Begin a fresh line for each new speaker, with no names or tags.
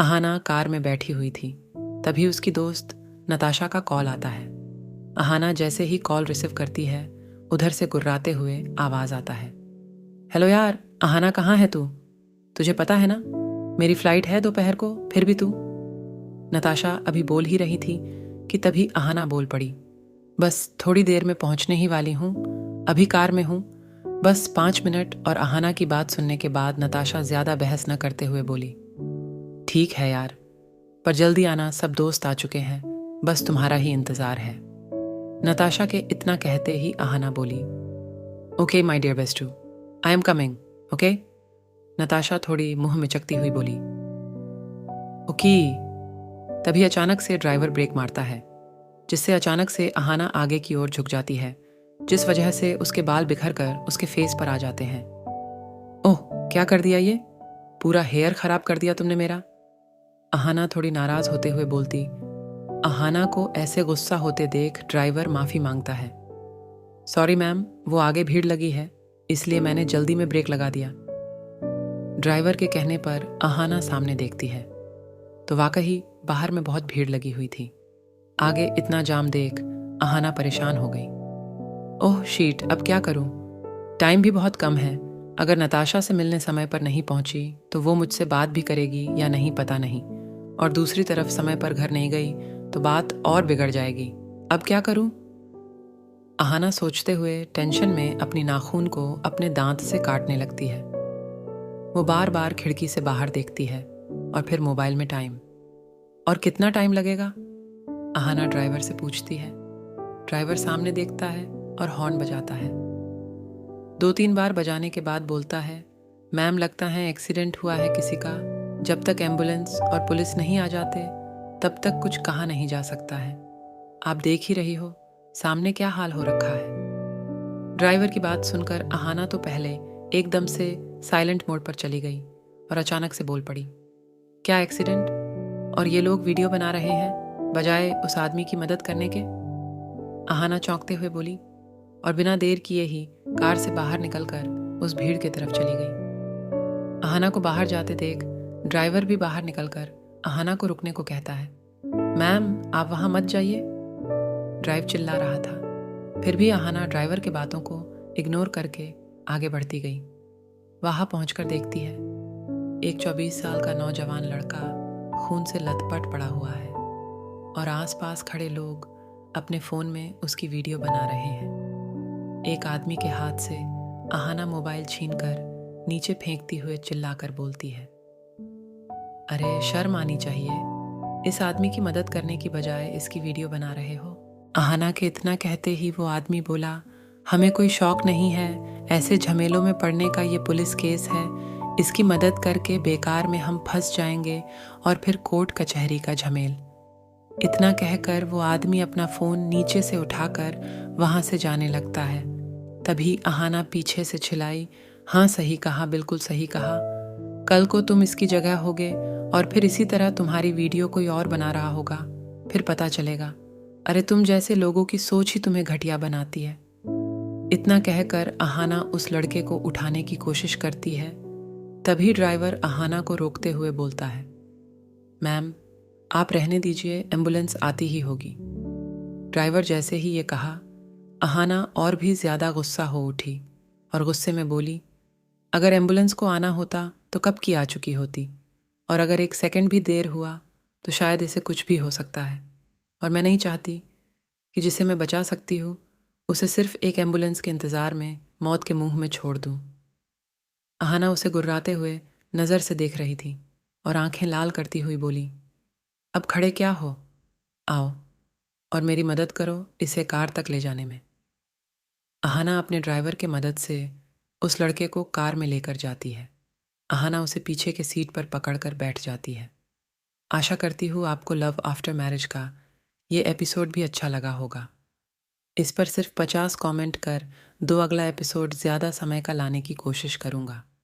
Ahana car में बैठी हुई थी। तभी उसकी दोस्त नताशा का कॉल आता है। अहाना जैसे ही कॉल रिसीव करती है, उधर से गुर्राते हुए आवाज आता है, हेलो यार, अहाना कहाँ है तू? तुझे पता है ना, मेरी फ्लाइट है दोपहर को, फिर भी तू। नताशा अभी बोल ही रही थी कि तभी अहाना बोल पड़ी, बस थोड़ी देर में पहुंचने ही वाली हूँ, अभी कार में हूँ, बस 5 मिनट। और अहाना की बात सुनने के बाद नताशा ज्यादा बहस न करते हुए बोली, ठीक है यार, पर जल्दी आना, सब दोस्त आ चुके हैं, बस तुम्हारा ही इंतजार है। नताशा के इतना कहते ही अहाना बोली, ओके माय डियर बेस्टू, I am coming, okay. Natasha थोड़ी मुंह मिचकती हुई बोली, ओके। तभी अचानक से ड्राइवर ब्रेक मारता है, जिससे अचानक से अहाना आगे की ओर झुक जाती है, जिस वजह से उसके बाल बिखर कर उसके फेस पर आ जाते हैं। ओह, क्या कर दिया ये? पूरा हेयर खराब कर दिया तुमने मेरा। अहाना थोड़ी नाराज होते हुए बोलती। अहाना को ऐसे गुस्सा होते देख ड्राइवर माफी मांगता है, सॉरी मैम, वो आगे भीड़ लगी है, इसलिए मैंने जल्दी में ब्रेक लगा दिया। ड्राइवर के कहने पर अहाना सामने देखती है तो वाकई बाहर में बहुत भीड़ लगी हुई थी। आगे इतना जाम देख अहाना परेशान हो गई। ओह शीट, अब क्या करूं? टाइम भी बहुत कम है। अगर नताशा से मिलने समय पर नहीं पहुंची तो वो मुझसे बात भी करेगी या नहीं पता नहीं, और दूसरी तरफ समय पर घर नहीं गई तो बात और बिगड़ जाएगी। अब क्या करूं? अहाना सोचते हुए टेंशन में अपनी नाखून को अपने दांत से काटने लगती है। वो बार बार खिड़की से बाहर देखती है और फिर मोबाइल में टाइम। और कितना टाइम लगेगा? अहाना ड्राइवर से पूछती है। ड्राइवर सामने देखता है और हॉर्न बजाता है। 2-3 बार बजाने के बाद बोलता है, मैम लगता है एक्सीडेंट हुआ है किसी का। जब तक एम्बुलेंस और पुलिस नहीं आ जाते तब तक कुछ कहा नहीं जा सकता है। आप देख ही रही हो सामने क्या हाल हो रखा है। ड्राइवर की बात सुनकर अहाना तो पहले एकदम से साइलेंट मोड पर चली गई और अचानक से बोल पड़ी, क्या एक्सीडेंट? और ये लोग वीडियो बना रहे हैं बजाय उस आदमी की मदद करने के? अहाना चौंकते हुए बोली और बिना देर किए ही कार से बाहर निकलकर उस भीड़ की तरफ चली गई। अहाना को बाहर जाते देख ड्राइवर भी बाहर निकलकर अहाना को रुकने को कहता है, मैम आप वहां मत जाइए। ड्राइव चिल्ला रहा था, फिर भी अहाना ड्राइवर के बातों को इग्नोर करके आगे बढ़ती गई। वहां पहुंचकर देखती है एक 24 साल का नौजवान लड़का खून से लथपथ पड़ा हुआ है और आसपास खड़े लोग अपने फोन में उसकी वीडियो बना रहे हैं। एक आदमी के हाथ से अहाना मोबाइल छीनकर नीचे फेंकती हुए चिल्लाकर बोलती है, अरे शर्म आनी चाहिए, इस आदमी की मदद करने की बजाय इसकी वीडियो बना रहे हो। अहाना के इतना कहते ही वो आदमी बोला, हमें कोई शौक नहीं है, ऐसे झमेलों में पड़ने का, ये पुलिस केस है, इसकी मदद करके बेकार में हम फंस जाएंगे और फिर कोर्ट कचहरी का झमेल। इतना कहकर वो आदमी अपना फोन नीचे से उठाकर वहां से जाने लगता है। तभी अहाना पीछे से चिल्लाई, हाँ सही कहा, बिल्कुल सही कहा, कल को तुम इसकी जगह होगे और फिर इसी तरह तुम्हारी वीडियो कोई और बना रहा होगा, फिर पता चलेगा। अरे तुम जैसे लोगों की सोच ही तुम्हें घटिया बनाती है। इतना कहकर अहाना उस लड़के को उठाने की कोशिश करती है। तभी ड्राइवर अहाना को रोकते हुए बोलता है, मैम आप रहने दीजिए, एम्बुलेंस आती ही होगी। ड्राइवर जैसे ही ये कहा, अहाना और भी ज्यादा गुस्सा हो उठी और गुस्से में बोली, अगर एम्बुलेंस को आना होता तो कब की आ चुकी होती, और अगर 1 सेकंड भी देर हुआ तो शायद इसे कुछ भी हो सकता है, और मैं नहीं चाहती कि जिसे मैं बचा सकती हूँ उसे सिर्फ एक एम्बुलेंस के इंतज़ार में मौत के मुंह में छोड़ दूँ। अहाना उसे गुर्राते हुए नज़र से देख रही थी और आंखें लाल करती हुई बोली, अब खड़े क्या हो, आओ और मेरी मदद करो इसे कार तक ले जाने में। अहाना अपने ड्राइवर के मदद से उस लड़के को कार में लेकर जाती है। अहाना उसे पीछे के सीट पर पकड़कर बैठ जाती है। आशा करती हूँ आपको लव आफ्टर मैरिज का ये एपिसोड भी अच्छा लगा होगा। इस पर सिर्फ 50 कमेंट कर 2 अगला एपिसोड ज़्यादा समय का लाने की कोशिश करूँगा।